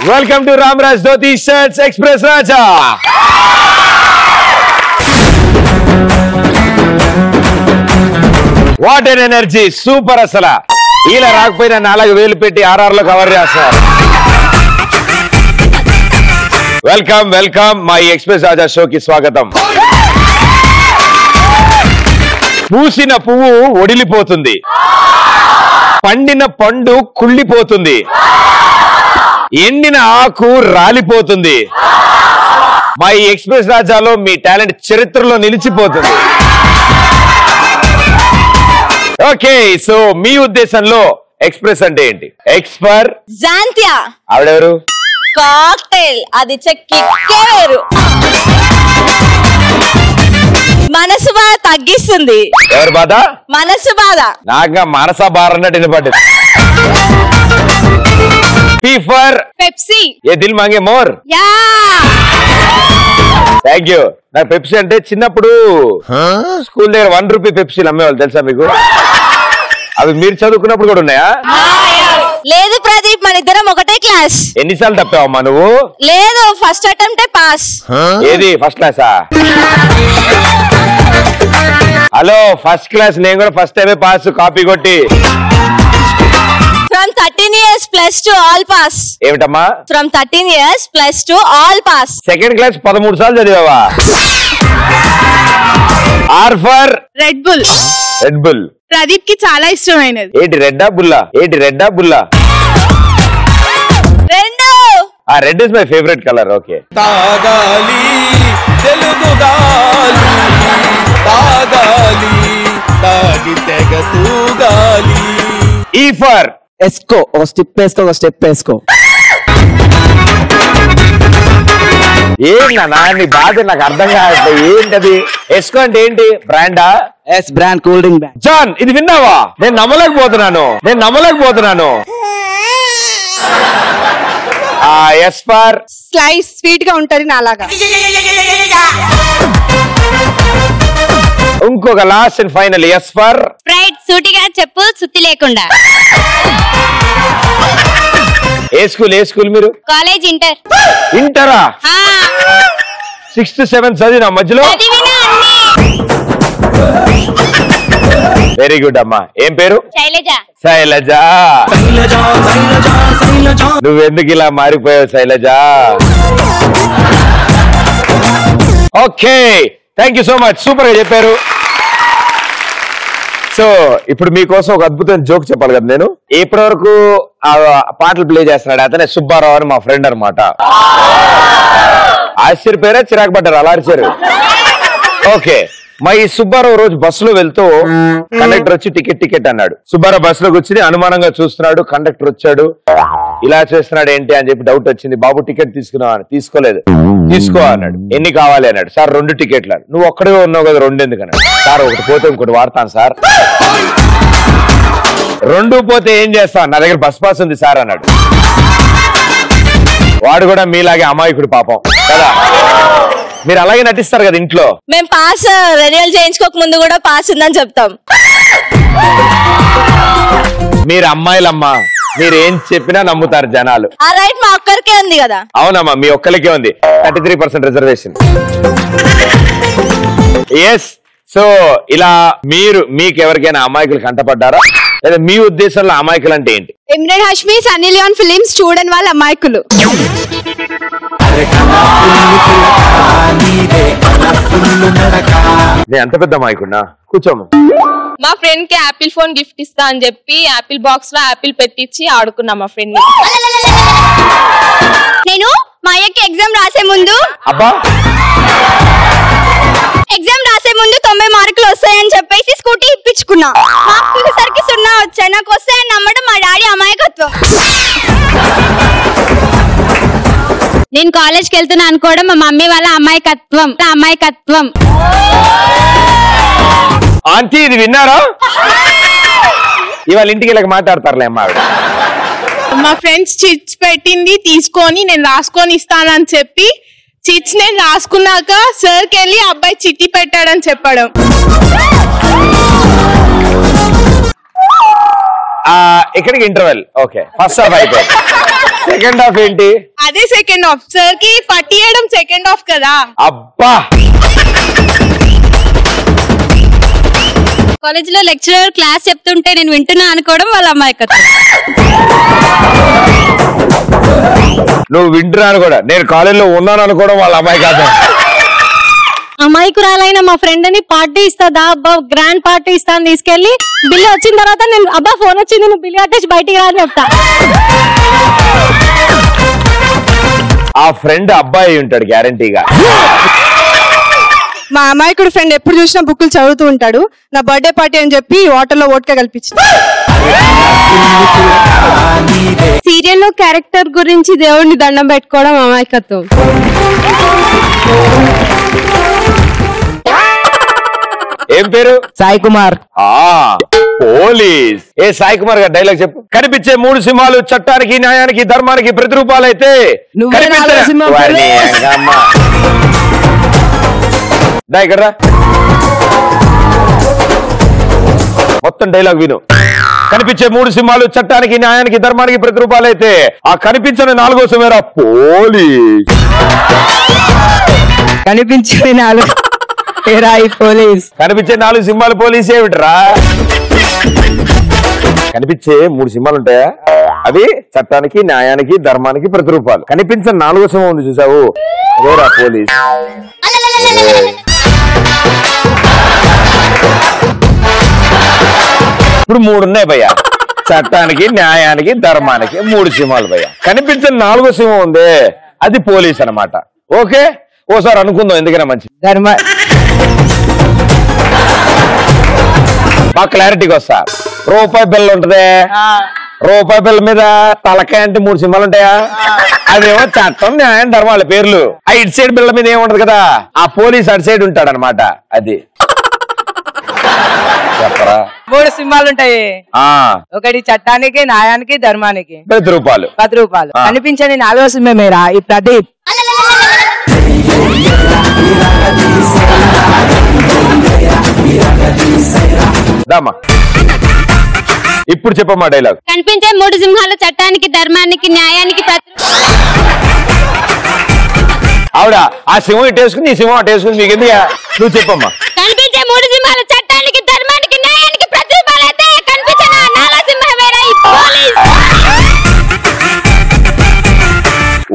Welcome to Ramraj Dhoti Shirts Express Raja. What an energy! Super asala. Ila raakpoyina 4000 petti RR lo cover chestunnaru. Welcome my Express Raja show ki swagatam. పూసిన పువ్వు ఒడిలిపోతుంది, పండిన పండు కుళ్ళిపోతుంది, ఎండిన ఆకు రాలిపోతుంది. మా ఈ express రాజాలో మీ talent చరిత్రలో నిలిచిపోతుంది. ఓకే, సో మీ ఉద్దేశంలో ఎక్స్ప్రెస్ అంటే ఏంటి? ఎక్స్పర్ జాంతియా ఆవిడెవరు? కాక్టైల్, అది చెక్కే వేరు. మనసు బాధ తగ్గిస్తుంది. ఎవరు బాధ? మనసు బాధ. నాగా మనసా బార్ అన్నట్టు వినపడ్డది. P for Pepsi. ఏ దిల్ మాంగే మోర్. Yeah, thank you. నాకు పెప్సీ అంటే చిన్నప్పుడు స్కూల్ దగ్గర 1 రూపీ పెప్సీలు అమ్మేవాళ్ళు, తెలుసా మీకు? అవి మీరు చదువుకున్నప్పుడు కూడా ఉన్నాయా? లేదు ప్రదీప్, మన ఇద్దరం ఒకటే క్లాస్. ఎన్నిసార్లు తప్పావమ్మా నువ్వు? లేదు, ఫస్ట్ అటెంప్ట్ పాస్. ఏది ఫస్ట్ క్లాసా? హలో, ఫస్ట్ క్లాస్ నేను కూడా ఫస్ట్ టైమే పాస్, కాపీ కొట్టి. From 13 years plus to all pass. ఏమిటమ్మా? From 13 years plus to all pass. Second class 13 సార్లు చదివావా? R for Red Bull. Red Bull Pradeep కి చాలా ఇష్టమైనది. ఏంటి రెడ్డా బుల్లా? ఏంటి రెడ్డా బుల్లా? రెండు. ఆ red is my favourite colour. Okay, తాగాలి తెలుగు గాలి, తాగాలి తాగి తెగ తూగాలి. ఈ ఫర్ ఎస్కో. ఒక స్టెప్ వేసుకో, ఒక స్టెప్ వేసుకో. ఏంటన్నా నీ బాధ? నాకు అర్థం కావట్లేదు. ఏంటది? ఎస్కో అంటే ఏంటి? బ్రాండా? Yes, brand, cool drink brand. John, ఇది విన్నావా? నేను నమ్మలేకపోతున్నాను. ఎస్ ఫర్ స్లైస్, స్వీట్ గా ఉంటది నాలాగా. ఇంకొక last and final S for Sprite. సూటిగా చెప్పు, సుత్తి లేకుండా. ఏ స్కూల్ మీరు? College inter. ఇంటరా? 6th 7th చదివినా మధ్యలో? వెరీ గుడ్ అమ్మా. ఏం పేరు? శైలజ. శైలజ. నువ్వెందుకు ఇలా మారిపోయావు Shailaja? Okay, thank you so much. Super గా చెప్పారు. సో ఇప్పుడు మీకోసం ఒక అద్భుతమైన జోక్ చెప్పాలి కదా నేను. ఇప్పటి వరకు ఆ పాటలు ప్లే చేస్తున్నాడు అతనే సుబ్బారావు అని మా ఫ్రెండ్ అనమాట. ఆశ్చర్యపోయారా, చిరాకు పడ్డారు, అలా అరిచారు. ఓకే, మా ఈ సుబ్బారావు రోజు బస్సులో వెళ్తూ కండక్టర్ వచ్చి టికెట్ అన్నాడు. సుబ్బారావు బస్సులో కూర్చుని అనుమానంగా చూస్తున్నాడు. కండక్టర్ వచ్చాడు, ఇలా చేస్తున్నాడు ఏంటి అని చెప్పి డౌట్ వచ్చింది. బాబు టికెట్ తీసుకున్నావా? తీసుకోలేదు. తీసుకో అన్నాడు. ఎన్ని కావాలి అన్నాడు. సార్ 2 టికెట్లు. నువ్వు ఒక్కడే ఉన్నావు కదా, 2 ఎందుకన్నాడు. సార్ ఒకటి పోతే ఇంకోటి వాడతాను సార్. 2 పోతే ఏం చేస్తాను? నా దగ్గర బస్ పాస్ ఉంది సార్ అన్నాడు. వాడు కూడా మీలాగే అమాయకుడు పాపం కదా. మీరు అలాగే నటిస్తారు కదా ఇంట్లో. మేము పాస్ రెన్యువల్ చేయించుకోక ముందు కూడా పాస్ ఉందని చెప్తాం. మీరు అమ్మాయిలమ్మా, మీరు ఏం చెప్పినా నమ్ముతారు జనాలు. ఆ రైట్ మా ఒక్కరికే ఉంది కదా. అవునమ్మా, మీ ఒక్కరికే ఉంది. 33% రిజర్వేషన్. ఎస్. సో ఇలా మీకు ఎవరికైనా అమాయకులు కంటపడ్డారా? లేదా మీ ఉద్దేశంలో అమాయకులు అంటే ఏంటి? Imran Hashmi, Sunny Leone films చూడని వాళ్ళ అమాయకులు. నేను ఎంత పెద్ద అమాయకుడినా? కూర్చోము. మా ఫ్రెండ్ కి యాపిల్ ఫోన్ గిఫ్ట్ ఇస్తా అని చెప్పి యాపిల్ బాక్స్ లో యాపిల్ పెట్టించి ఆడుకున్నా మా ఫ్రెండ్ ని. నేను మా అయ్యకి ఎగ్జామ్ రాసే ముందు అబ్బా 90 మార్కులు వస్తాయని చెప్పేసి స్కూటీ ఇప్పించుకున్నా. మార్కులు సరికి 0 వచ్చాయి. నాకు వస్తాయని నమ్మడం మా డాడీ అమాయకత్వం. నేను కాలేజ్కి వెళ్తున్నా అనుకోవడం మా మమ్మీ వాళ్ళ అమాయకత్వం. ఆంటీ ఇది విన్నారా? ఇవాళ ఇంటికి ఇలా మాట్లాడతారులే అమ్మా. మా ఫ్రెండ్స్ చిట్స్ పెట్టింది తీసుకొని నేను రాసుకొని ఇస్తానని చెప్పి చిట్స్ నేను రాసుకున్నాక సార్కి వెళ్ళి అబ్బాయి చిట్టి పెట్టాడని చెప్పడం. ఇక్కడికి ఇంటర్వెల్. ఓకే, ఫస్ట్ హాఫ్ అయిపోయింది. సెకండ్ హాఫ్ ఏంటి? అదే సెకండ్ హాఫ్. సార్ కి పట్టియడం సెకండ్ హాఫ్ కదా. అబ్బా కాలేజ్ లో లెక్చరర్ క్లాస్ చెప్తుంటే నేను వింటున్నా అనుకోవడం వాళ్ళ అమాయకత్వం. నువ్వు వింటున్నాను కూడా, నేను కాలేజీలో ఉన్నాను అనుకోవడం వాళ్ళ అమాయకత్వం. అమాయకురాలైన మా ఫ్రెండ్ ని పార్టీ ఇస్తా అబ్బా గ్రాండ్ పార్టీ ఇస్తాను తీసుకెళ్లి బిల్లు వచ్చిన తర్వాత నేను అబ్బా ఫోన్ వచ్చింది నువ్వు బిల్లు కట్టేసి బయటికి రా అని చెప్తా. ఆ ఫ్రెండ్ అబ్బాయి ఉంటాడు గ్యారంటీగా. మా అమాయకుడు ఫ్రెండ్ ఎప్పుడు చూసినా బుక్కులు చదువుతూ ఉంటాడు. నా బర్త్డే పార్టీ అని చెప్పి వాటర్ లో ఓట్కా కల్పించింది. సీరియల్లో క్యారెక్టర్ గురించి దేవుడిని దండం పెట్టుకోవడం అమాయకత్వం. ఏం పేరు? సాయి కుమార్. పోలీస్. ఏ సాయి కుమార్ గారు డైలాగ్ చెప్పు. కనిపించే 3 సింహాలు చట్టానికి న్యాయానికి ధర్మానికి ప్రతిరూపాలైతే ఇక్కడ మొత్తం డైలాగ్ విను. కనిపించే 3 సింహాలు చట్టానికి న్యాయానికి ధర్మానికి ప్రతిరూపాలైతే ఆ కనిపించని 4వ సింహరా పోలీస్. కనిపించే 4 పోలీస్. కనిపించే 4 సింహాలు పోలీస్ ఏమిటరా? కనిపించే 3 సింహాలు ఉంటాయా? అవి చట్టానికి న్యాయానికి ధర్మానికి ప్రతిరూపాలు. కనిపించని 4వ సింహం ఉంది చూసావు, అదేరా పోలీస్. ఇప్పుడు 3 ఉన్నాయి భయ్యా. చట్టానికి న్యాయానికి ధర్మానికి 3 సింహాలు భయ్యా. కనిపించని 4వ సింహం ఉంది, అది పోలీస్ అన్నమాట. ఓకే, ఓసారి అనుకుందాం ఎందుకైనా మంచిది. బాగా క్లారిటీగా వస్తా. రూపాయి బిల్ల ఉంటది, రూపాయి బిల్ల మీద తలకాయ అంటే 3 సింహాలు ఉంటాయా? అదేమో చట్టం న్యాయం ధర్మాల పేర్లు. ఆ ఇటు సైడ్ బిల్ల మీద ఏముంటది కదా, ఆ పోలీస్ అటు సైడ్ ఉంటాడు అనమాట. అది చెప్పరా? 3 సింహాలు ఉంటాయి. ఒకటి చట్టానికి న్యాయానికి ధర్మానికి 10 రూపాయలు. 10 రూపాయలు. కనిపించని 4వ సింహమేరా ఈ ప్రదీప్. దామా ఇప్పుడు చెప్పమ్మా డైలాగ్. కనిపించే 3 సింహాలు చట్టానికి ధర్మానికి న్యాయానికి ఆవిడ ఆ సింహం ఇటు వేసుకుని ఈ సింహం అటు వేసుకుని మీకు ఎందుకు? నువ్వు చెప్పమ్మా. కనిపించే 3 సింహాలు చట్టానికి ధర్మానికి న్యాయానికి ప్రతిరూపాలైతే కనిపించిన 4వ సింహమేరా ఈ పోలీస్.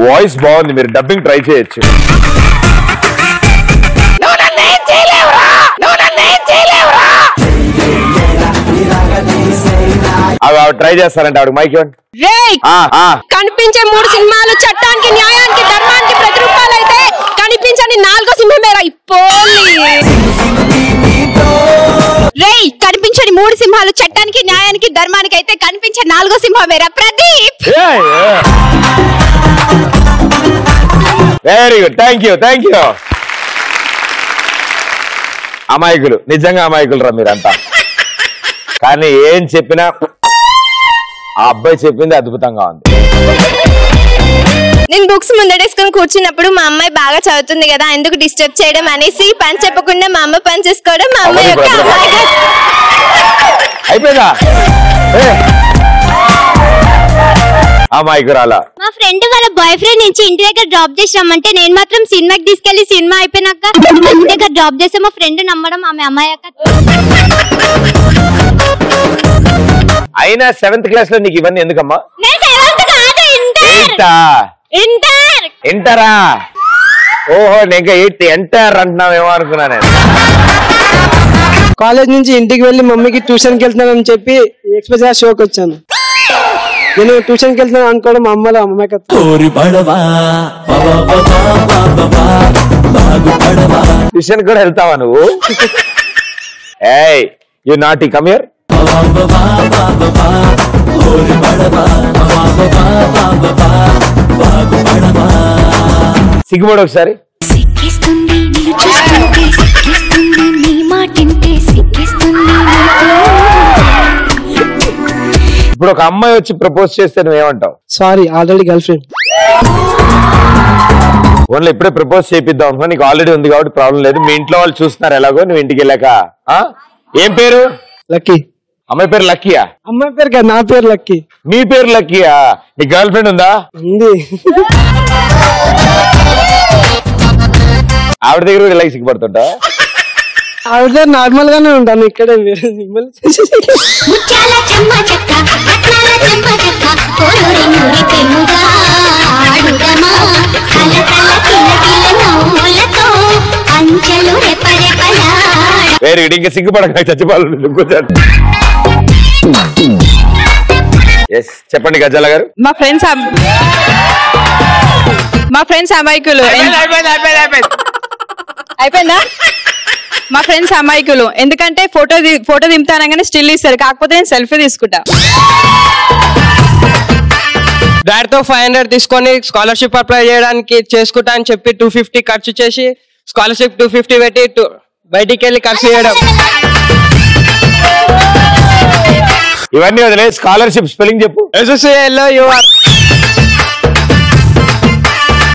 వాయిస్ బాగుంది, మీరు డబ్బింగ్ ట్రై చేయొచ్చు. అవి ట్రై చేస్తారంటే ఆవిడ మైక్ ఇవ్వండి. కనిపించే 3 సింహాలు చట్టానికి న్యాయానికి ధర్మానికి ప్రతిరూపాలైతే కనిపించని 4వ సింహమేరా ఈ పోలీస్. రేయ్ కనిపించని 3 సింహాలు చట్టానికి న్యాయానికి ధర్మానికి అయితే కనిపించే 4వ సింహమేరా Pradeep. Very good, thank you, thank you. అమాయకులు, నిజంగా అమాయకులు రా మీరంతా. కానీ ఏం చెప్పినా ఆ అబ్బాయి చెప్పింది అద్భుతంగా ఉంది. నేను బుక్స్ ముందడేసుకొని కూర్చున్నప్పుడు మా అమ్మాయి బాగా చదువుతుంది కదా, ఎందుకు డిస్టర్బ్ చేయడం అనేసి పని చెప్పకుండా మా అమ్మ పని చేసుకోవడం మా అమ్మాయి యొక్క అయిపోయిందా? అమాయకురాలా. మా ఫ్రెండ్ వాళ్ళ బాయ్ ఫ్రెండ్ నుంచి ఇంటి దగ్గర డ్రాప్ చేసి రమ్మంటే నేను మాత్రం సినిమాకి తీసుకెళ్లి సినిమా అయిపోయినాక ఇంటి దగ్గర డ్రాప్ చేస్తే మా ఫ్రెండ్ నమ్మడం ఆమె అమ్మాయి అయినా 7th క్లాస్ లో నీకు ఇవన్నీ ఎందుకమ్మా? ఇంటరా? ఓహో, నేను 8th ఎంటర్ అంటున్నావేమో అనుకున్నా నేను. కాలేజ్ నుంచి ఇంటికి వెళ్ళి మమ్మీకి ట్యూషన్కి వెళ్తున్నానని చెప్పి ఎక్స్ప్రెస్ గా షోకి వచ్చాను. నేను ట్యూషన్కి వెళ్తున్నాను అనుకోవడం మా అమ్మలో అమ్మాయికత్వం. ట్యూషన్ కూడా వెళ్తావా నువ్వు? ఏయ్ యు నాటీ, కమ్ హియర్. సిగ్గుపడు ఒకసారి. ఇప్పుడు ఒక అమ్మాయి వచ్చి ప్రపోజ్ చేస్తే నువ్వేమంటావు? Sorry, already girl friend. Only ఇప్పుడే ప్రపోజ్ చేపిద్దాం అనుకో, నీకు ఆల్రెడీ ఉంది కాబట్టి ప్రాబ్లం లేదు. మీ ఇంట్లో వాళ్ళు చూస్తున్నారు ఎలాగో, నువ్వు ఇంటికి వెళ్ళాక. ఏం పేరు? లక్కీ. అమ్మాయి పేరు లక్కీయా? అమ్మాయి పేరు కాదు, నా పేరు లక్కీ. మీ పేరు లక్కీయా? నీ గర్ల్ ఫ్రెండ్ ఉందా? ఉంది. ఆవిడ దగ్గర ఇలా సిగ్గుపడుతుంటా? ఆవిడ నార్మల్ గానే ఉంటాను ఇక్కడే. వేరే ఇంకా సిగ్గుపడక చచ్చిపోవాలి. చెప్పండి గజాల గారు. మా ఫ్రెండ్స్ అమాయకులు. అయిపోయిందా? మా ఫ్రెండ్స్ అమాయకులు ఎందుకంటే ఫోటో దింపుతానగానే స్టిల్ ఇస్తారు, కాకపోతే నేను సెల్ఫీ తీసుకుంటా. డాడ్ తో 500 తీసుకొని స్కాలర్షిప్ అప్లై చేయడానికి చేసుకుంటా అని చెప్పి 250 ఖర్చు చేసి స్కాలర్షిప్ 250 పెట్టి బయటికి వెళ్ళి ఖర్చు చేయడం. ఇవన్నీ వదిలే స్కాలర్షిప్ స్పెల్లింగ్ చెప్పు. SSALOUR.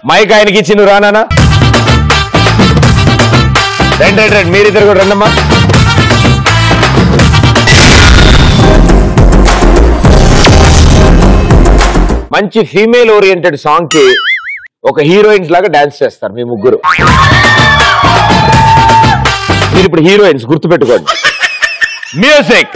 మైక్ ఆయనకి ఇచ్చి నువ్వు రానా? రండి మీరిద్దరు కూడా రండమ్మా. మంచి ఫీమేల్ ఓరియంటెడ్ సాంగ్ కి ఒక హీరోయిన్స్ లాగా డాన్స్ చేస్తారు మీ ముగ్గురు. మీరు ఇప్పుడు హీరోయిన్స్ గుర్తుపెట్టుకోండి. Music.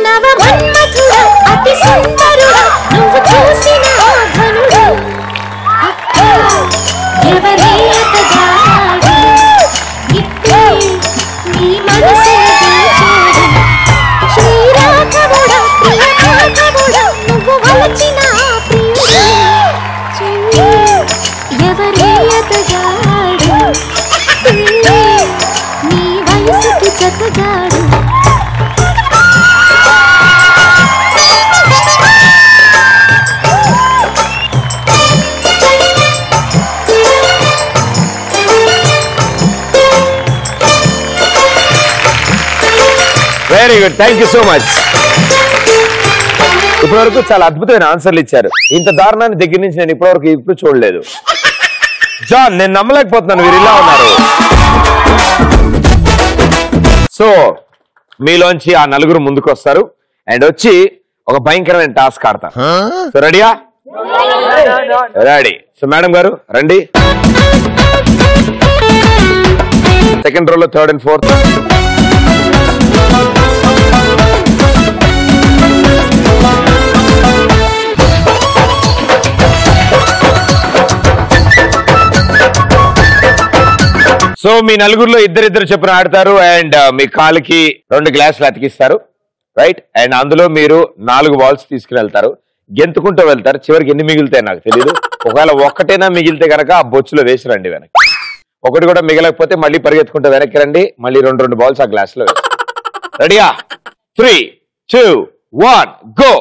Very good, thank you so much. ఇప్పటివరకు చాలా అద్భుతమైన ఆన్సర్లు ఇచ్చారు. ఇంత దారుణాన్ని దగ్గర నుంచి నేను ఇప్పటివరకు ఇప్పుడు చూడలేదు. జాన్, నేను నమ్మలేకపోతున్నాను మీరు ఇలా ఉన్నారు. సో మీలోంచి ఆ నలుగురు ముందుకు వస్తారు అండ్ వచ్చి ఒక భయంకరమైన టాస్క్ ఆడతా. సో రెడీయా? రెడీ. సో మేడం గారు రండి. సెకండ్ రోలో 3rd and 4th. సో మీ నలుగురిలో ఇద్దరిద్దరు చొప్పున ఆడతారు అండ్ మీ కాలుకి 2 గ్లాసులు అతికిస్తారు, రైట్? అండ్ అందులో మీరు 4 బాల్స్ తీసుకుని వెళ్తారు, గెంతుకుంటూ వెళ్తారు. చివరికి ఎన్ని మిగులుతాయి నాకు తెలియదు. ఒకవేళ ఒక్కటైనా మిగిలితే కనుక ఆ బొచ్చులో వేసి రండి వెనక్కి. ఒకటి కూడా మిగలకపోతే మళ్ళీ పరిగెత్తుకుంటూ వెనక్కి రండి, మళ్ళీ 2 బాల్స్ ఆ గ్లాసులో వేసి. రెడీయా? 3, 2, 1 go.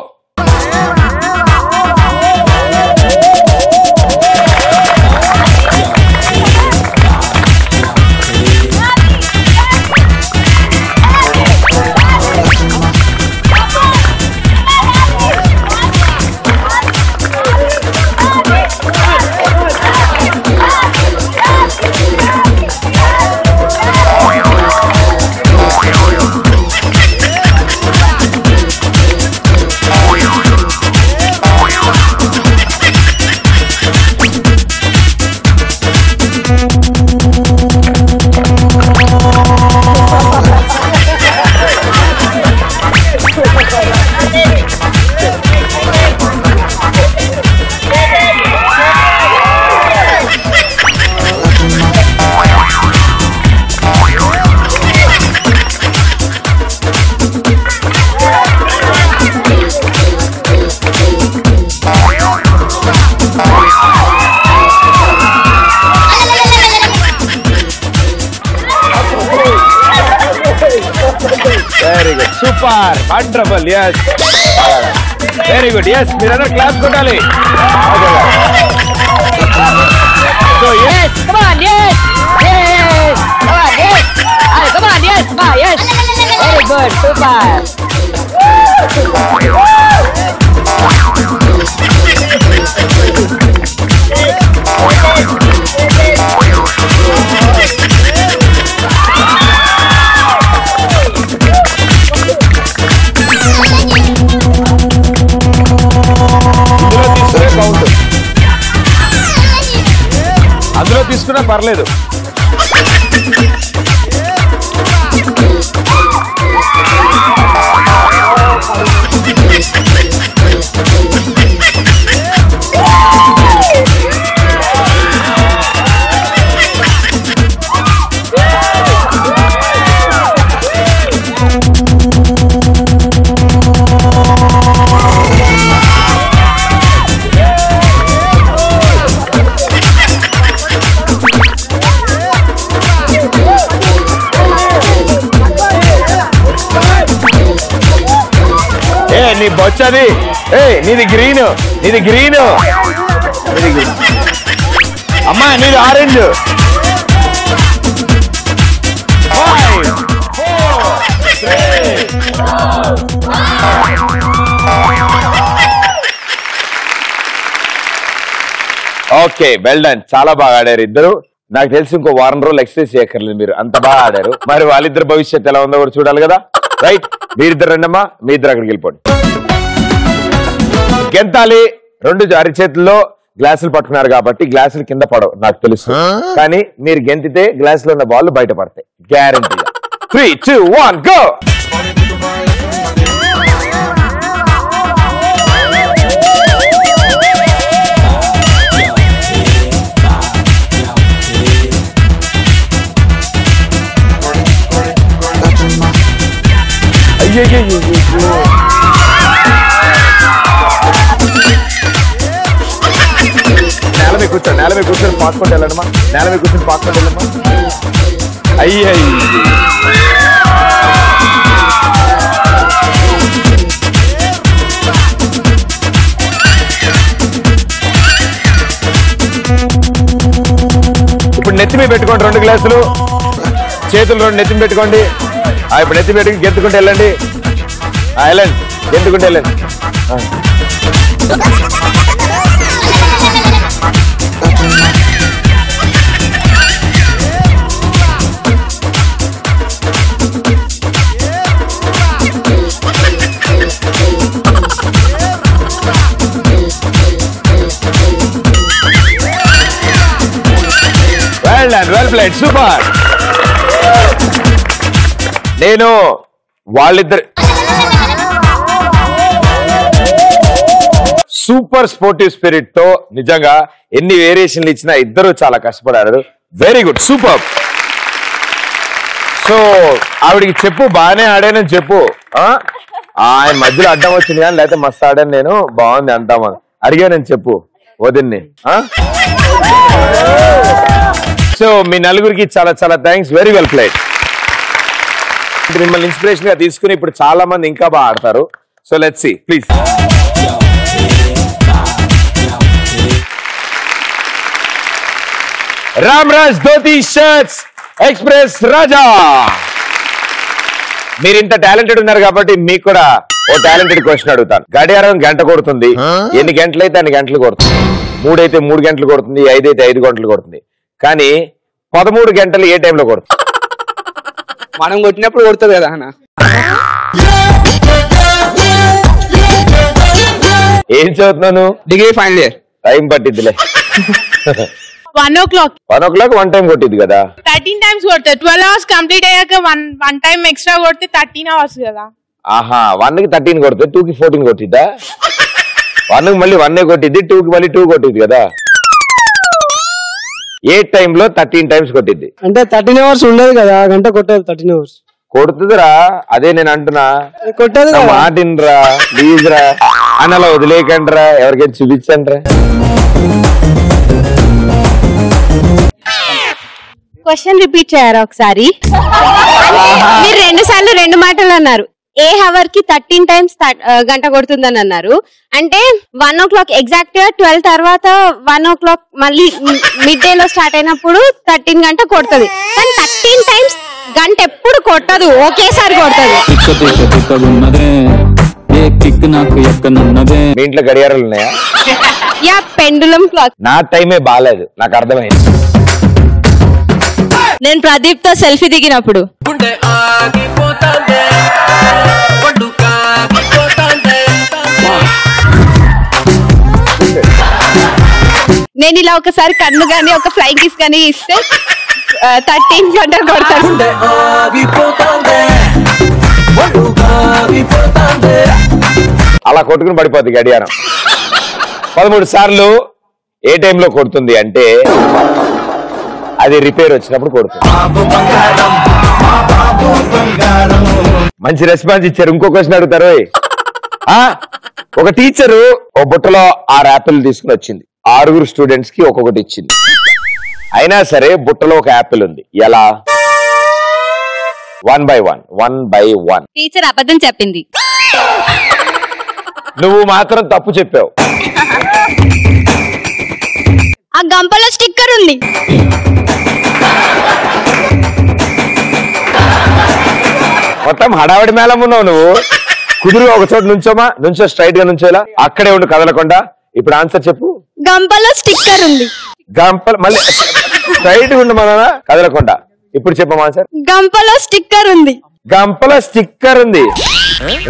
Very good, super, wonderful, yes. Very good, yes. Mirana class kodali. So yes, Come on, yes, yes, come on, yes, come on, yes, come on, yes. Very good, super. తీసుకున్నా పర్లేదు. నీ బొచ్చది, నీది green, నీది green, అమ్మా నీది orange. 5, 4, 3. Okay, well done. చాలా బాగా ఆడారు ఇద్దరు. నాకు తెలిసి ఇంకో వారం రోజులు ఎక్సర్సైజ్ చేయక్కర్లేదు, మీరు అంత బాగా ఆడారు. మరి వాళ్ళిద్దరు భవిష్యత్తు ఎలా ఉందో కూడా చూడాలి కదా. రైట్, మీరిద్దరు రండమ్మా, మీ ఇద్దరు అక్కడికి వెళ్ళిపోండి. గెంతాలి. 2 అరిచేతుల్లో గ్లాసులు పట్టుకున్నారు కాబట్టి గ్లాసులు కింద పడవు నాకు తెలుసు, కానీ మీరు గెంతితే గ్లాసులో ఉన్న బాల్ బయటపడతాయి గ్యారంటీగా. 3, 2, 1 గో. నేల మీద కూర్చొని పాసుకుంటూ వెళ్ళడమా, నేల మీద కూర్చొని పాసుకుంటూ వెళ్ళమ్మా. అయ్యి ఇప్పుడు నెత్తి మీద పెట్టుకోండి 2 గ్లాసులు, చేతులు 2 నెత్తి మీద పెట్టుకోండి. ఇప్పుడు నెత్తి పెట్టుకుని గెంతుకుంటూ వెళ్ళండి, వెళ్ళండి, గెంతుకుంటూ వెళ్ళండి. Well played, super. నేను వాళ్ళిద్దరు సూపర్ స్పోర్టివ్ స్పిరిట్ తో నిజంగా ఎన్ని వేరియేషన్లు ఇచ్చినా ఇద్దరు చాలా కష్టపడారు. Very good, super. సో ఆవిడికి చెప్పు, బాగానే ఆడానని చెప్పు. ఆయన మధ్యలో అడ్డం వచ్చింది కానీ లేకపోతే మస్తు ఆడాను నేను, బాగుంది అంటామని అడిగానని చెప్పు వదిన్ని. సో మీ నలుగురికి చాలా చాలా థ్యాంక్స్, వెరీ వెల్ ప్లేడ్. మిమ్మల్ని ఇన్స్పిరేషన్ గా తీసుకుని ఇప్పుడు చాలా మంది ఇంకా బాగా ఆడతారు. So let's see please. Ramraj dhoti shirts express Raja. మీరు ఇంత టాలెంటెడ్ ఉన్నారు కాబట్టి మీకు కూడా ఓ టాలెంటెడ్ క్వశ్చన్ అడుగుతాను. గడియారం గంట కొడుతుంది, ఎన్ని గంటలు అయితే అన్ని గంటలు కొడుతుంది. 3 అయితే 3 గంటలు కొడుతుంది, 5 అయితే 5 గంటలు కొడుతుంది. కానీ 13 గంటలు ఏ టైంలో కొడుతుంది? మనం కొట్టినప్పుడు కొడుతుంది కదా అన్న. ఏం చదువుతున్నాను? Degree final year. టైం పట్టిద్దిలే. 1 o'clock. 1 o'clock 1 టైం కొట్టిద్ది కదా. 13 times కొడతా. 12 hours కంప్లీట్ అయ్యాక 1 టైం ఎక్స్ట్రా కొడితే 13 hours కదా. ఆహా, 1కి 13 కొడుతుంది, 2కి 14 కొట్టిద్దా? 1కి మళ్ళీ 1 కొట్టిద్ది, 2కి మళ్ళీ 2 కొట్టిద్ది కదా. ఏ టైంలో 13 టైమ్స్ కొట్టిద్ది? అంటే 13 hours ఉండదు కదా, గంట కొట్టదు. 13 hours కొడుతుందిరా, అదే నేను అంటున్నా. కొట్టదు, మాటినరా ప్లీజ్ రా అని అలా వదిలేకండి రా, ఎవరికైనా చూపించండి రా. క్వశ్చన్ రిపీట్ చేయారా ఒకసారి? మీరు 2 సార్లు 2 మాటలు అన్నారు. ఏ హవర్ కి 13 టైమ్స్ గంట కొడుతుందని అన్నారు. అంటే 1 o'clock ఎగ్జాక్ట్ గా 12 తర్వాత 1 o'clock మళ్ళీ మిడ్ డే లో స్టార్ట్ అయినప్పుడు 13 గంట కొడుతుంది. కానీ 13 టైమ్స్ గంట ఎప్పుడు కొట్టదు, ఒకేసారి కొడుతుంది. మీ ఇంట్లో గడియారాలు ఉన్నాయా? Yeah, pendulum clock. నా టైమే బాగాలేదు, నాకు అర్థమైంది. నేను ప్రదీప్ తో సెల్ఫీ దిగినప్పుడు నేను నేను ఇలా ఒకసారి కన్ను గానీ ఒక ఫ్లైంగ్ కిస్ గానీ ఇస్తే 13 గంటలు కొడతాను. అలా కొట్టుకుని పడిపోద్ది గడియారం. 13 సార్లు ఏ టైంలో కొడుతుంది అంటే అది రిపేర్ వచ్చినప్పుడు కొడుతుంది. మంచి రెస్పాన్స్ ఇచ్చారు. ఇంకో క్వశ్చన్ అడుగుతారు. ఒక టీచరు ఒక బుట్టలో 6 యాపిల్ తీసుకుని వచ్చింది. 6 స్టూడెంట్స్ కి ఒక్కొక్కటి ఇచ్చింది. అయినా సరే బుట్టలో ఒక యాపిల్ ఉంది. ఎలా? 1 by 1 టీచర్ అబద్ధం చెప్పింది. నువ్వు మాత్రం తప్పు చెప్పావు. ఆ గంపలో స్టిక్కర్ ఉంది. మొత్తం హడావిడి మేళం ఉన్నావు నువ్వు. కుదురు ఒక చోట నుంచో స్ట్రైట్ గా నుంచోలా, అక్కడే ఉండు కదలకుండా. ఇప్పుడు ఆన్సర్ చెప్పు. గంపలో స్టిక్కర్ ఉంది. గంపలు మళ్ళీ స్ట్రైట్ ఉండు మన కదలకుండా. ఇప్పుడు చెప్పమా ఆన్సర్. గంపలో స్టిక్కర్ ఉంది. గంపలో స్టిక్కర్ ఉంది.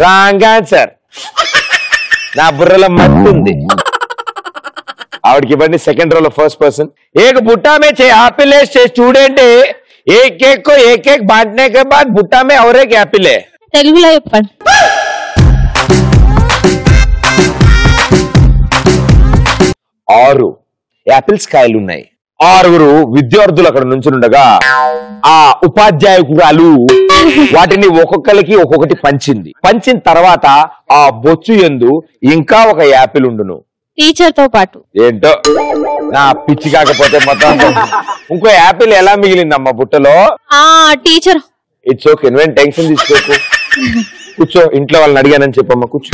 Wrong answer. నా బుర్రలో మట్టి ఉంది. ఆవిడకి ఇవ్వండి. సెకండ్ రోలో ఫస్ట్ పర్సన్. एक बुट्टा में 6 एप्पल है स्टूडेंट है. एक एक बांटने के बाद बुट्टा में और एक एप्पल है. తెలుగులో చెప్పండి. 6 యాపిల్స్ కాయలు ఉన్నాయి. 6 విద్యార్థులు అక్కడ నుంచుండగా ఆ ఉపాధ్యాయురాలు వాటిని ఒక్కొక్కరికి ఒక్కొక్కటి పంచింది. పంచిన తర్వాత ఆ బొచ్చు యందు ఇంకా ఒక యాపిల్ ఉండును. టీచర్ తో పాటు. ఏంటో నా పిచ్చి కాకపోతే మొత్తం ఇంకో యాపిల్ ఎలా మిగిలిందమ్మా బుట్టలో? టీచర్. ఇట్స్ ఓకే, నువ్వేం టెన్షన్ తీసుకోకు. కూర్చో. ఇంట్లో వాళ్ళని అడిగానని చెప్పమ్మా, కూర్చో.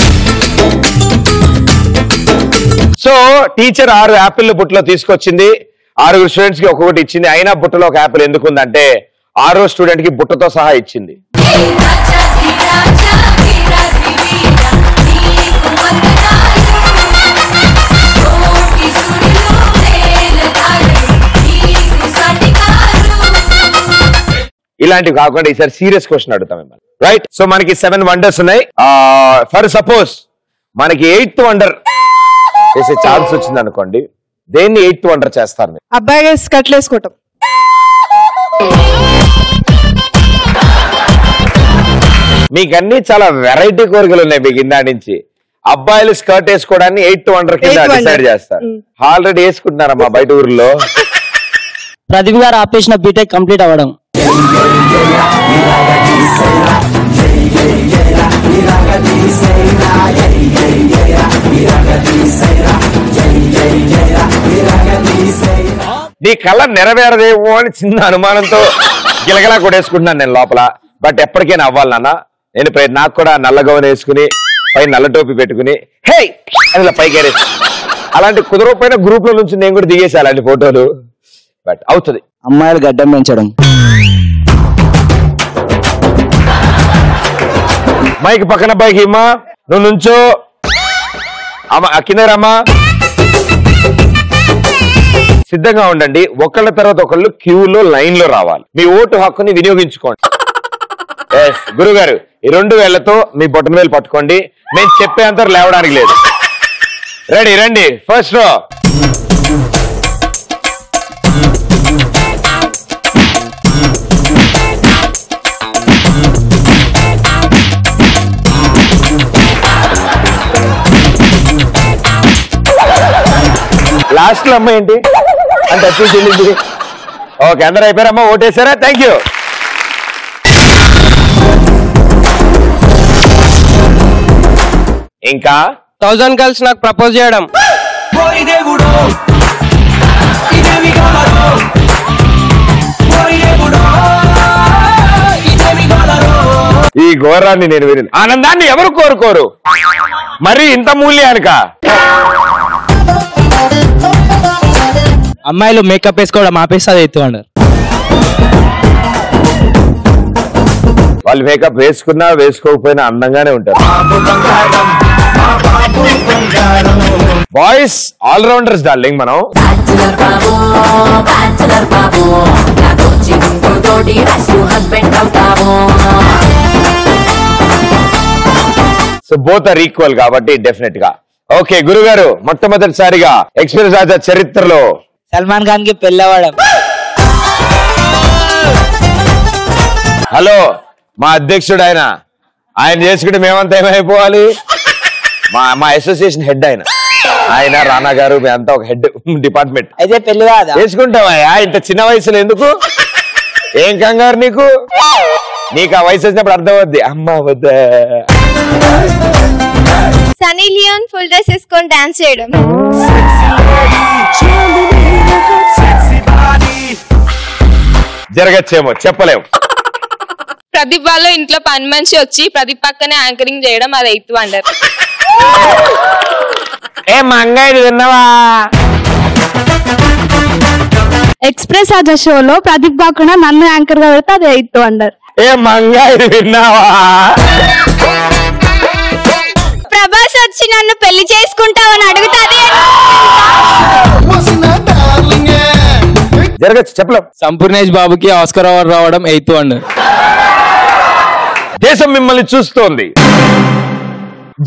సో టీచర్ 6 యాపిల్ బుట్టలో తీసుకొచ్చింది. 6 స్టూడెంట్స్ కి ఒక్కొక్కటి ఇచ్చింది. అయినా బుట్టలో ఒక యాపిల్ ఎందుకుందంటే 6వ స్టూడెంట్ కి బుట్టతో సహా ఇచ్చింది. ఇలాంటివి కాకుండా ఈసారి సీరియస్ క్వశ్చన్ అడుగుతాం మిమ్మల్ని. రైట్? సో మనకి 7 వండర్స్ ఉన్నాయి. ఫర్ సపోజ్ మనకి 8th వండర్ చేసే ఛాన్స్ వచ్చింది అనుకోండి, దేన్ని 8th వండర్ చేస్తారు మీరు? అబ్బాయిగా కట్లేసుకోవటం. మీకు అన్ని చాలా వెరైటీ కోరికలు ఉన్నాయి మీకు ఇందా నుంచి. అబ్బాయిలు స్కర్ట్ వేసుకోవడాన్ని 8th వండర్ కింద డిసైడ్ చేస్తారు. ఆల్రెడీ వేసుకుంటున్నారమ్మా బయట ఊర్లో. ప్రదీప్ గారు ఆపేసిన బీటెక్ కంప్లీట్ అవ్వడం. నీ కళ నెరవేరదేమో అని చిన్న అనుమానంతో గిలగలా కొట్టేసుకుంటున్నాను నేను లోపల. బట్ ఎప్పటికైనా అవ్వాలి నాన్న. నేను నాకు కూడా నల్ల గౌన్ వేసుకుని పై నల్ల టోపీ పెట్టుకుని హే అని ఇలా పైకి ఏరేసి అలాంటి కుదరకపోయిన గ్రూప్ లో నుంచి నేను కూడా దిగేసి అలాంటి ఫోటోలు. బట్ అవుతుంది. అమ్మాయిలు గడ్డం పెంచడం. మైక్ పక్కన పైకి ఇమ్మా. నువ్వు నుంచో అమ్మా, కింద రమ్మా. సిద్ధంగా ఉండండి. ఒకళ్ళ తర్వాత ఒకళ్ళు క్యూలో లైన్ లో రావాలి. మీ ఓటు హక్కుని వినియోగించుకోండి. గురుగారు ఈ 2 వేళ్లతో మీ బొట్టన వేలు పట్టుకోండి. నేను చెప్పేంత లేవడానికి లేదు. రెడీ? రండి. First row. లాస్ట్ లో అమ్మ ఏంటి అంటే అప్పుడు చెల్లింది. ఓకే, అందరూ అయిపోయారమ్మా? ఓటేసారా? Thank you. ఇంకా 1000 గర్ల్స్ నాకు ప్రపోజ్ చేయడం. ఈ ఘోరాన్ని నేను విని ఆనందాన్ని ఎవరు కోరుకోరు, మరి ఇంత మూల్యానిక? అమ్మాయిలు మేకప్ వేసుకోవడం ఆపేస్తుంది 8th వండర్. వాళ్ళు మేకప్ వేసుకున్నా వేసుకోకపోయినా అందంగానే ఉంటారు. బాయ్స్ ఆల్రౌండర్స్ డార్లింగ్ మనం. సో బోత్ ఆర్ ఈక్వల్ కాబట్టి డెఫినెట్ గా ఓకే గురుగారు, మొట్టమొదటిసారిగా ఎక్స్ప్రెస్ రాజా చరిత్రలో సల్మాన్ ఖాన్ కి పెళ్లి అవ్వడం. హలో, మా అధ్యక్షుడు ఆయన చేసుకుంటే మేమంతా ఏమైపోవాలి? మా అసోసియేషన్ హెడ్ ఆయన రానా గారు, మేమంతా ఒక హెడ్ డిపార్ట్మెంట్. అయితే పెళ్లి కాదా? చేసుకుంటావా ఇంత చిన్న వయసులో? ఎందుకు? ఏం కంగారు నీకు? నీకు ఆ వయసు వచ్చినప్పుడు అర్థం అవుద్ది. అమ్మ వద్దా. సనీ లియోన్ ఫుల్ డ్రెస్ వేసుకొని డాన్స్ చేయడం. జరగచ్చేమో, చెప్పలేము. ప్రదీప్ వాళ్ళ ఇంట్లో పని మనిషి వచ్చి ప్రదీప్ పక్కనే యాంకరింగ్ చేయడం, అది 8th వండర్. ఏ మంగాయి విన్నావా? ఎక్స్ప్రెస్ రాజా షోలో ప్రదీప్ కాకుండా నన్ను యాంకర్ గా పెడితే అది 8th వండర్. ఏ మంగాయి విన్నావా? ప్రభాస్ వచ్చి నన్ను పెళ్లి చేసుకుంటావని అడుగుతాది. జరగచ్చు, చెప్పలేం. సంపూర్ణేష్ బాబుకి ఆస్కర్ అవార్డు రావడం 8th వండర్. దేశం మిమ్మల్ని చూస్తోంది,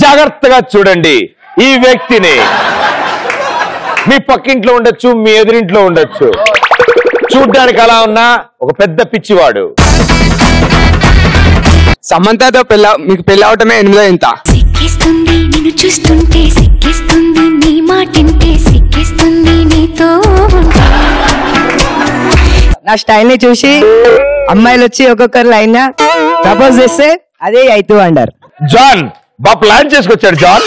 జాగ్రత్తగా చూడండి. ఈ వ్యక్తిని మీ పక్కింట్లో ఉండొచ్చు, మీ ఎదురింట్లో ఉండొచ్చు. చూడ్డానికి అలా ఉన్నా ఒక పెద్ద పిచ్చివాడు. సమంతతో మీకు పెళ్లి అవటమే 8వ ఇంత. సిక్కిస్తుంది నిన్ను చూస్తుంటే, సిక్కిస్తుంది నీ మాటింటే, సిక్కిస్తుంది నీతో. నా స్టైల్ ని చూసి అమ్మాయిలు వచ్చి ఒక్కొక్కరు లైన్ ప్రపోజ్ చేస్తే అదే 8th వండర్. జాన్ ప్లాన్ చేసుకొచ్చాడు. జాన్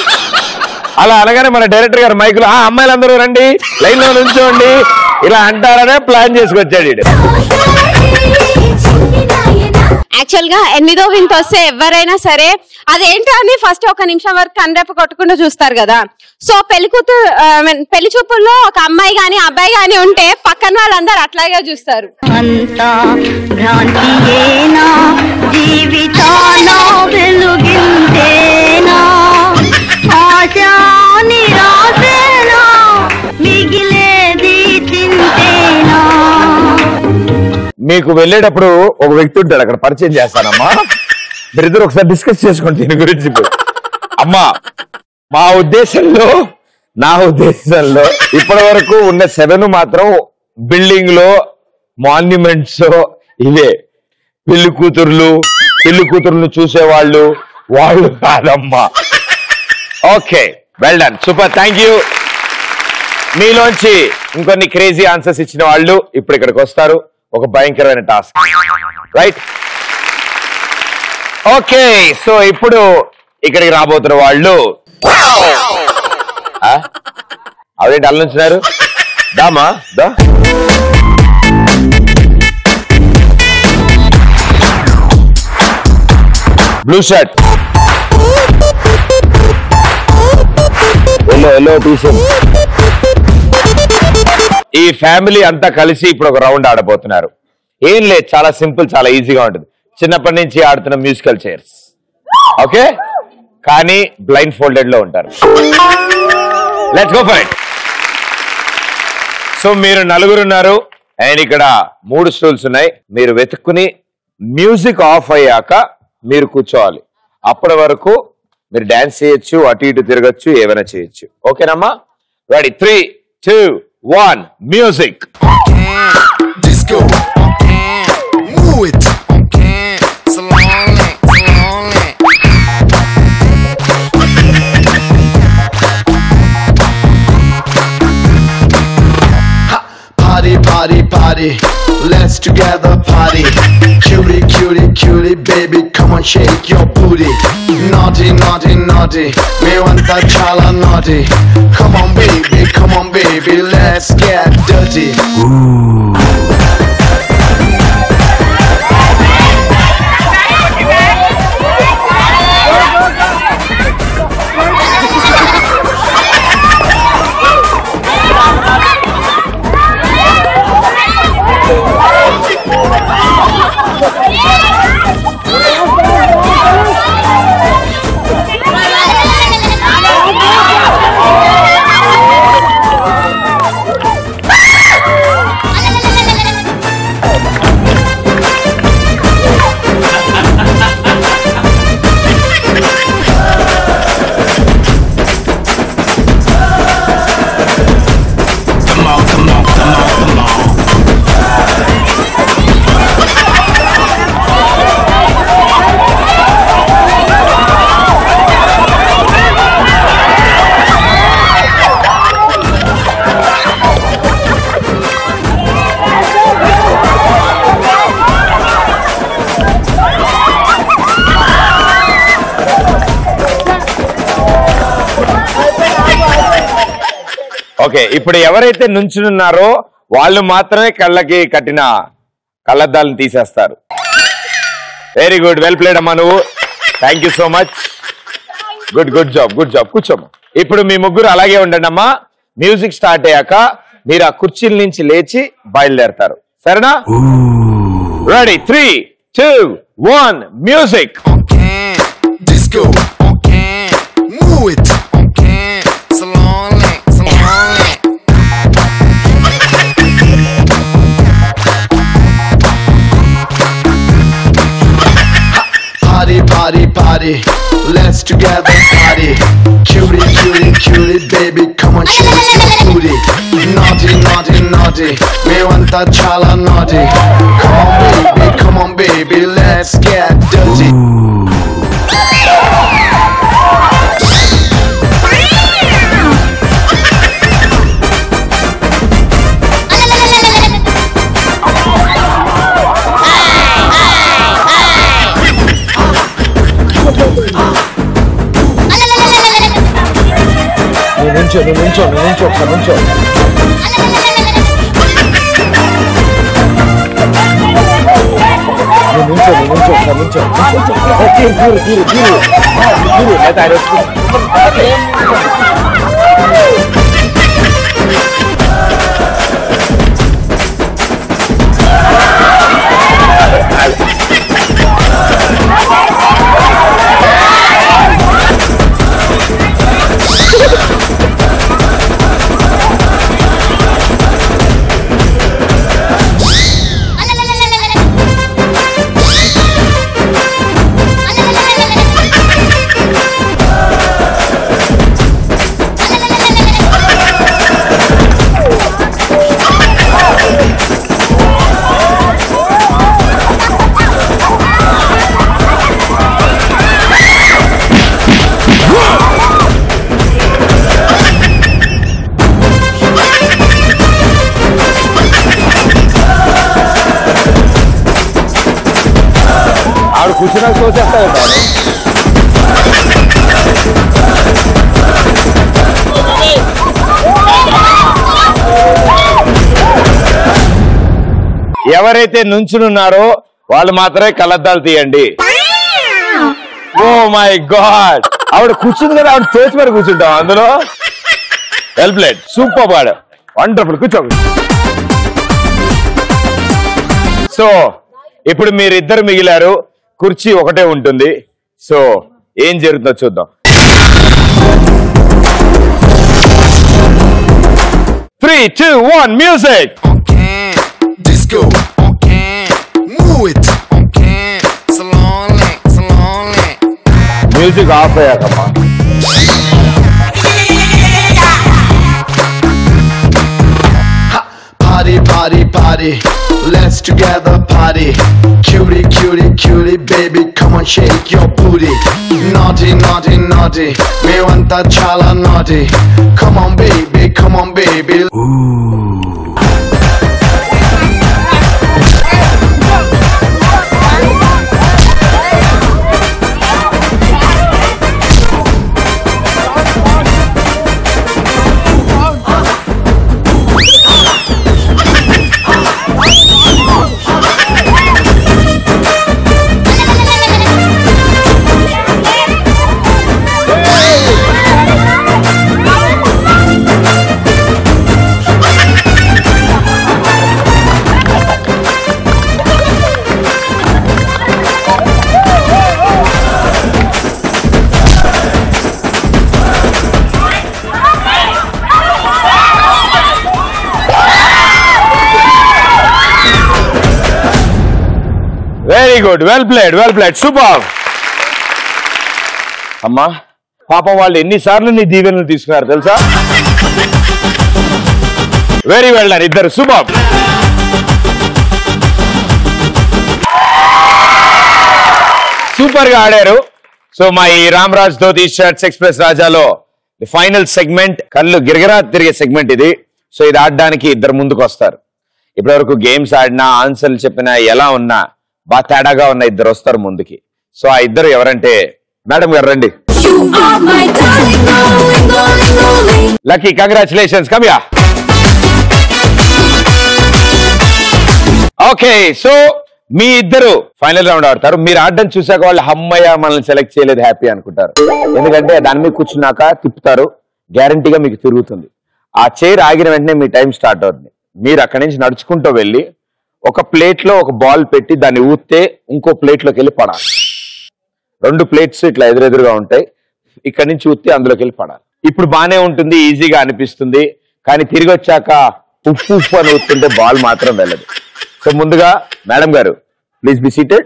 అలా అనగానే మన డైరెక్టర్ గారు మైకులో అమ్మాయిలందరూ రండి, లైన్ లో నుంచోండి ఇలా అంటారనే ప్లాన్ చేసుకొచ్చాడు. యాక్చువల్ గా 8వ వింత వస్తే ఎవరైనా సరే అదేంటో అని ఫస్ట్ ఒక నిమిషం వరకు కన్రెప్ప కొట్టకుండా చూస్తారు కదా. సో పెళ్లి చూపుల్లో ఒక అమ్మాయి గాని అబ్బాయి గాని ఉంటే పక్కన వాళ్ళందరూ అట్లాగే చూస్తారు. అంతా భ్రాంతియేనా, జీవితాన వెలుగిందేనా, ఆశా నిరాశేనా, మిగిలేది చింతేనా. మీకు వెళ్ళేటప్పుడు ఒక వ్యక్తి ఉంటాడు, అక్కడ పరిచయం చేస్తానమ్మా, మీరిద్దరు ఒకసారి డిస్కస్ చేసుకోండి దీని గురించి. అమ్మా, నా ఉద్దేశంలో ఇప్పటి వరకు ఉన్న 7 మాత్రం బిల్డింగ్ లో మాన్యుమెంట్స్ ఇవే. పెళ్లి కూతుర్లు చూసేవాళ్ళు వాళ్ళు కాదమ్మా. Okay, well done, super, thank you. మీలోంచి ఇంకొన్ని క్రేజీ ఆన్సర్స్ ఇచ్చిన వాళ్ళు ఇప్పుడు ఇక్కడికి వస్తారు. ఒక భయంకరమైన టాస్క్, రైట్? ఓకే, సో ఇప్పుడు ఇక్కడికి రాబోతున్న వాళ్ళు అవేంటి అల్లుంటున్నారు? దామా దా. Blue shirt, yellow t-shirt. ఈ ఫ్యామిలీ అంతా కలిసి ఇప్పుడు ఒక రౌండ్ ఆడబోతున్నారు. ఏం లేదు, చాలా సింపుల్, చాలా ఈజీగా ఉంటుంది. చిన్నప్పటి నుంచి ఆడుతున్న మ్యూజికల్ చైర్స్. ఓకే, కానీ బ్లైండ్ ఫోల్డెడ్ లో ఉంటారు. Let's go for it. So మీరు 4 ఉన్నారు అండ్ ఇక్కడ 3 స్టూల్స్ ఉన్నాయి. మీరు వెతుక్కుని మ్యూజిక్ ఆఫ్ అయ్యాక మీరు కూర్చోవాలి. అప్పటి వరకు మీరు డాన్స్ చేయొచ్చు, అటు ఇటు తిరగచ్చు, ఏమైనా చేయొచ్చు. ఓకేనమ్మా? Ready? 3, 2, 1 music. Disco, move it, slowly. Party, let's together party. Cutie, baby, come on, shake your booty. Naughty, me want that chala naughty. Come on, baby, let's get dirty. Ooh. Okay, ఇప్పుడు ఎవరైతే నుంచున్నారో వాళ్ళు మాత్రమే కళ్ళకి కట్టిన కళ్ళద్దాలను తీసేస్తారు. Very good, well played అమ్మా నువ్వు. Thank you so much. Good job కూర్చోమ్మా. ఇప్పుడు మీ ముగ్గురు అలాగే ఉండండి అమ్మా. మ్యూజిక్ స్టార్ట్ అయ్యాక మీరు ఆ కుర్చీల నుంచి లేచి బయలుదేరతారు, సరేనా? Ready, 3, 2, 1 music. Disco, move it, slowly. Party, let's together party. Cutie, baby, come on, shake your booty. Naughty, mevanta chala naughty. Come on, baby, let's get dirty. నుంచో ఒకసారి నుంచో. కూర్చున్నా చూసేస్తా ఉంటాను. ఎవరైతే నుంచునున్నారో వాళ్ళు మాత్రమే కళ్ళద్దాలు తీయండి. ఓ మై గాడ్, ఆవిడ కూర్చుంది కదా, ఆవిడ తోసి మరి కూర్చుంటాం అందులో. వెల్ ప్లేడ్, సూపర్ పాడ, వండర్ఫుల్. కూర్చో. సో ఇప్పుడు మీరిద్దరు మిగిలారు, కుర్చీ ఒకటే ఉంటుంది. సో ఏం జరుగుతుందో చూద్దాం. 3, 2, 1 music. Disco, move it, slowly. Music off అయ్యాకమ్మా. Party, let's together party. Cutie, baby, come on, shake your booty. Naughty, mevanta chala naughty. Come on, baby. Very good, well played, super. అమ్మా పాపం వాళ్ళు ఎన్నిసార్లు నీ దీవెనలు తీసుకున్నారు తెలుసా? వెరీ వెల్ డన్, ఇద్దరు సూపర్. సూపర్ గా ఆడారు. సో మా ఈ రామరాజ్ ధోతి షర్ట్స్ ఎక్స్ప్రెస్ రాజాలో ఫైనల్ సెగ్మెంట్, కళ్ళు గిరగిరా తిరిగే సెగ్మెంట్ ఇది. సో ఇది ఆడడానికి ఇద్దరు ముందుకు వస్తారు. ఇప్పటివరకు గేమ్స్ ఆడినా, ఆన్సర్లు చెప్పినా, ఎలా ఉన్నా బాగా తేడాగా ఉన్న ఇద్దరు వస్తారు ముందుకి. సో ఆ ఇద్దరు ఎవరంటే, మేడం గారు రండి. Lucky congratulations Kamiya. Okay, so మీ ఇద్దరు ఫైనల్ రౌండ్ ఆడతారు. మీరు ఆడడం చూసాక వాళ్ళు అమ్మయ్య మనల్ని సెలెక్ట్ చేయలేదు హ్యాపీ అనుకుంటారు. ఎందుకంటే దాని మీద కూర్చున్నాక తిప్పుతారు, గ్యారంటీగా మీకు తిరుగుతుంది. ఆ చైర్ ఆగిన వెంటనే మీ టైం స్టార్ట్ అవుతుంది. మీరు అక్కడి నుంచి నడుచుకుంటూ వెళ్ళి ఒక ప్లేట్ లో ఒక బాల్ పెట్టి దాన్ని ఊస్తే ఇంకో ప్లేట్ లోకి వెళ్ళి పడాలి. 2 ప్లేట్స్ ఇట్లా ఎదురెదురుగా ఉంటాయి, ఇక్కడి నుంచి ఊస్తే అందులోకి వెళ్ళి పడాలి. ఇప్పుడు బానే ఉంటుంది, ఈజీగా అనిపిస్తుంది. కానీ తిరిగి వచ్చాక ఉప్పు ఉప్పు అని ఊతుంటే బాల్ మాత్రం వెళ్ళదు. సో ముందుగా మేడం గారు ప్లీజ్ బి సీటెడ్.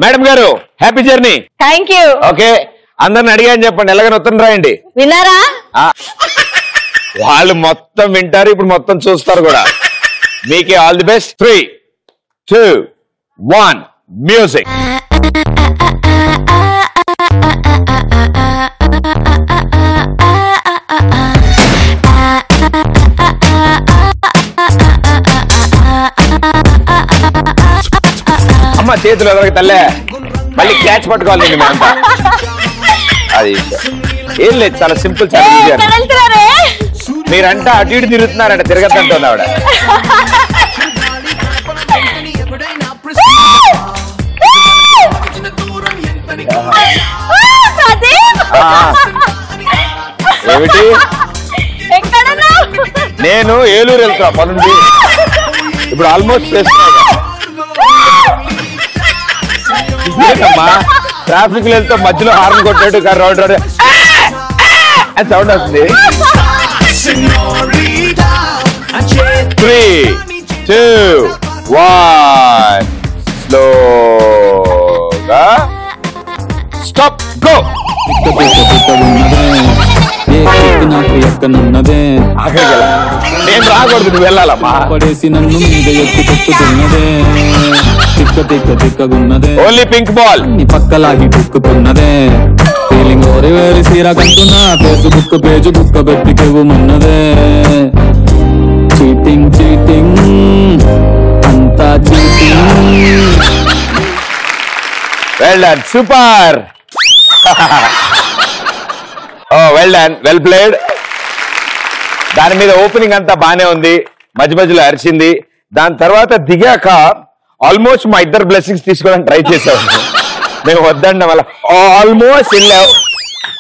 మేడం గారు happy journey. Thank you. Okay, అందరిని అడిగాని చెప్పండి, ఎలాగైనా ఉత్తరం రాయండి. విన్నారా? వాళ్ళు మొత్తం వింటారు, ఇప్పుడు మొత్తం చూస్తారు కూడా. మీకే ఆల్ ది బెస్ట్. 3, 2, 1 మ్యూజిక్. అమ్మ చేతులు ఎవరికి తల్లే, మళ్ళీ క్యాచ్ పట్టుకోవాలి నేను అంతా. అది ఏం లేదు, చాలా సింపుల్, చాలా ఈజీ. మీరంటే అటు ఇటు తిరుగుతున్నారంట, తిరగద్దంటుంది ఆవిడ. ఏమిటి? నేను ఏలూరు వెళ్తున్నా పనుంది, ఇప్పుడు ఆల్మోస్ట్ చేస్తున్నామ్మా. ట్రాఫిక్ లో వెళ్తే మధ్యలో హార్న్ కొట్టాడు, రోడ్ రోడ్ అని సౌండ్ వస్తుంది. 3, 2, 1 స్లోగా స్టాప్ గో. నేను రాకూడదు, నువ్వు వెళ్ళాలమ్మా. పడేసి నన్ను మీద ఎక్కి తొక్కుతున్నదే, తిక్క తిక్క తిక్కగున్నదే. Only pink ball. నీ పక్కలాగి తొక్కుతున్నదే, ఫీలింగ్ ఓరి వేరి సీరకంటున్నా, ఫేస్బుక్ పేజ్ బుక్క పెట్టి కెవ్వుమన్నదే. చీటింగ్ చీటింగ్ అంతా cheating. Well done, super. Oh well done, well played. దాని మీద ఓపెనింగ్ అంతా బానే ఉంది, మధ్య మధ్యలో అరిచింది. దాని తర్వాత దిగాక ఆల్మోస్ట్ మా ఇద్దరు బ్లెస్సింగ్స్ తీసుకోవడానికి ట్రై చేసాము. మేము వద్దండి వల్ల ఆల్మోస్ట్ వెళ్ళావు.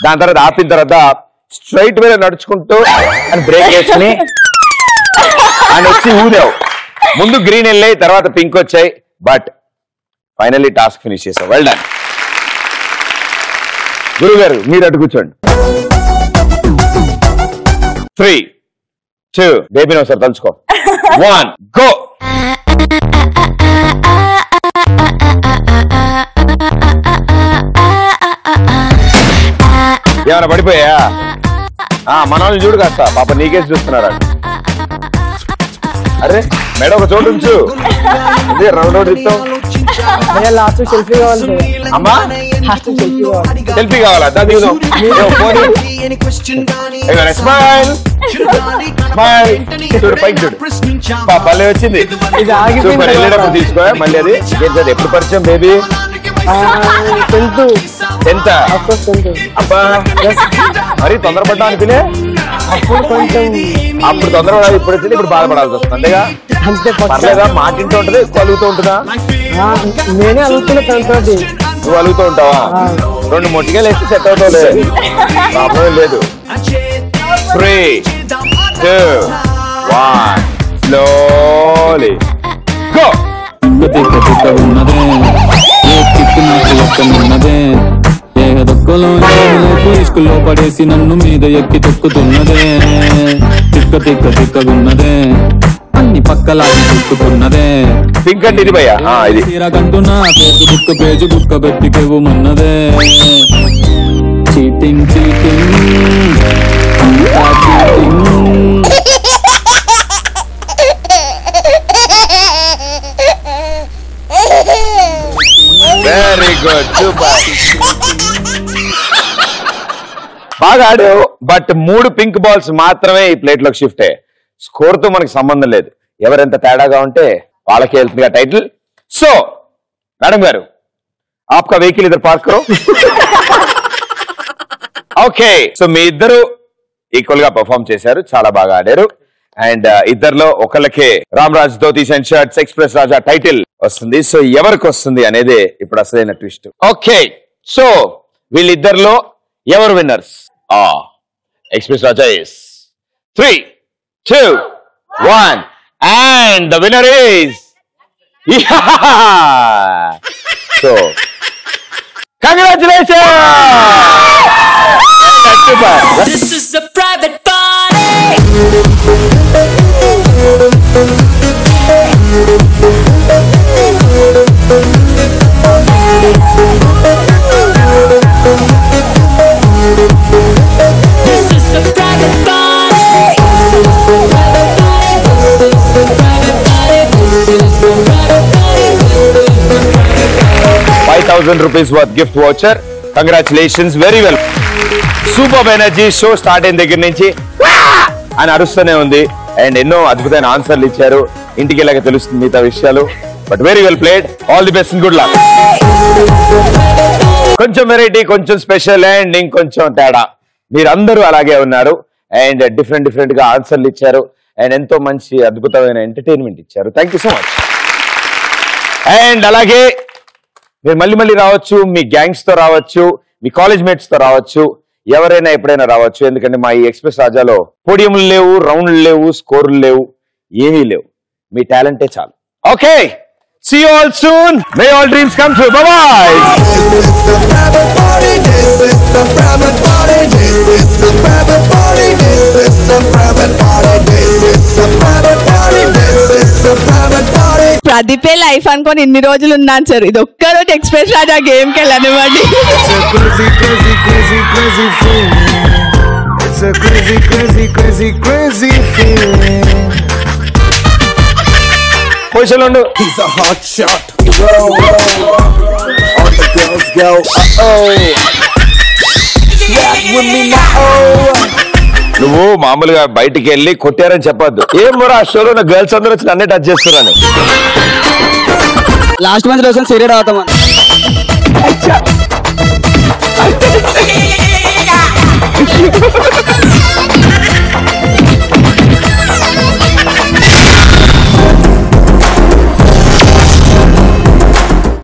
దాని తర్వాత ఆపిన తర్వాత స్ట్రైట్ వేలో నడుచుకుంటూ అని బ్రేక్ వేసుకుని అని వచ్చి ఊదావు. ముందు గ్రీన్ వెళ్ళాయి, తర్వాత పింక్ వచ్చాయి, బట్ ఫైనల్లీ టాస్క్ ఫినిష్ చేసావు. Well done. గురువు గారు మీరు అటు కూర్చోండి. 3, 2 బేబీని ఒకసారి తలుచుకో. 1 గో. ఏమైనా పడిపోయా? మన వాళ్ళని చూడు కాస్త, పాప నీకేసి చూస్తున్నారా? అరే మేడం ఒక చోటు ఉంచు, రౌండ్ రౌండ్ ఇస్తాం. అమ్మా సెల్ఫీ కావాలా? దిగుదాం. Smile smile. చూడు పైకి చూడు, భలే వచ్చింది. సూపర్. వెళ్ళేటప్పుడు తీసుకో మళ్ళీ. అది ఎప్పుడు పరిచయం బేబీ? 10th. అబ్బా మరి తొందరపడ్డా అనుకునే. అప్పుడు తొందరపడాలి, ఇప్పుడు వచ్చింది, ఇప్పుడు బాధపడాల్సి వస్తుంది. అంతేగా? పర్లేదా? మాటింటూ ఉంటది, కలుగుతూ ఉంటుందా? నేనే అలుగుతున్నా. నువ్వు అలుగుతూ ఉంటావా? 2 మొట్టికాయలు వేస్తే సెట్ అవుతావులే, ప్రాబ్లం లేదు. 3, 2, 1 స్లోలీ గో. తిక్క తిక్క ఉన్నదే, ఏ తిక్కు నాకు ఎక్కనున్నదే, ఏదొక్కలో ఇసుకలో పడేసి నన్ను మీద ఎక్కి తొక్కుతున్నదే. తిక్క తిక్క తిక్కగున్నదే, అన్ని పక్కలాగి తొక్కుతున్నదే. పింక్ అంటే ఇది భయ్యా, ఇది తీరకంటున్నా, ఫేస్బుక్ పేజ్ బుక్క పెట్టి కెవ్వుమన్నదే. చీటింగ్ చీటింగ్ అంతా చీటింగ్. Very good, super. బాగా ఆడావు, బట్ 3 పింక్ బాల్స్ మాత్రమే ఈ ప్లేట్ లోకి షిఫ్ట్ అయ్యాయి. స్కోర్ తో మనకి సంబంధం లేదు, ఎవరెంత తేడాగా ఉంటే వాళ్ళకే వెళ్తుంది టైటిల్. సో మేడం గారు, आपका వెహికల్ इधर पार्क करो. ఓకే, సో మీ ఇద్దరు ఈక్వల్ గా పర్ఫార్మ్ చేశారు, చాలా బాగా ఆడారు. అండ్ ఇద్దరిలో ఒకళ్ళకే Ram Raj dhotis and shirts express Raja title వస్తుంది. సో ఎవరికి వస్తుంది అనేది ఇప్పుడు అసలైన ట్విస్ట్. ఓకే, సో వీళ్ళిద్దరిలో ఎవరు winners? Express Raja is 3, 2, 1 and the winner is so congratulations. This is a private party. This is a private party. 5,000 rupees worth gift voucher. Congratulations, very well. Superb energy show start అయిన దగ్గర నుంచి అని అరుస్తూనే ఉంది and ఎన్నో అద్భుతమైన ఆన్సర్లు ఇచ్చారు. ఇంటికి వెళ్ళాక తెలుస్తుంది మిగతా విషయాలు. But very well played, all the best, good luck. కొంచెం వెరైటీ, కొంచెం స్పెషల్ అండ్ ఇంకొంచెం తేడా. మీరందరూ అలాగే ఉన్నారు అండ్ డిఫరెంట్ గా ఆన్సర్లు ఇచ్చారు అండ్ ఎంతో మంచి అద్భుతమైన ఎంటర్టైన్మెంట్ ఇచ్చారు. Thank you so much. And అలాగే మీరు మళ్ళీ రావచ్చు, మీ గ్యాంగ్స్ తో రావచ్చు, మీ కాలేజ్ మేట్స్ తో రావచ్చు, ఎవరైనా ఎప్పుడైనా రావచ్చు. ఎందుకంటే మా ఈ ఎక్స్ప్రెస్ రాజాలో పోడియంలు లేవు, రౌండ్లు లేవు, స్కోర్లు లేవు, ఏమీ లేవు. మీ టాలెంటే చాలు. Okay, see you all soon. May all dreams come true. Bye bye. This is a private party. This is a private party. This is a private party. This is a private party. This is a private party. This is a private party. ప్రదీపే life అనుకొని ఇన్ని రోజులు ఉన్నాను sir. ఇది ఒక్కరోజు express రాజా game కి వెళ్ళనివ్వండి. It's a crazy, crazy, crazy, crazy feeling. It's a crazy, crazy, crazy, crazy feeling. Position ఉండు. He's a hot shot. Whoa, whoa. All the girls go, Swag with me now. నువ్వు మామూలుగా బయటికి వెళ్ళి కొట్టారని చెప్పొద్దు. ఏం మరో ఆ షోలో ఉన్న గర్ల్స్ అందరూ వచ్చి నన్నే టచ్ చేస్తున్నాను. లాస్ట్ మంత్ రోజు సీరియడ్ అవుతాం.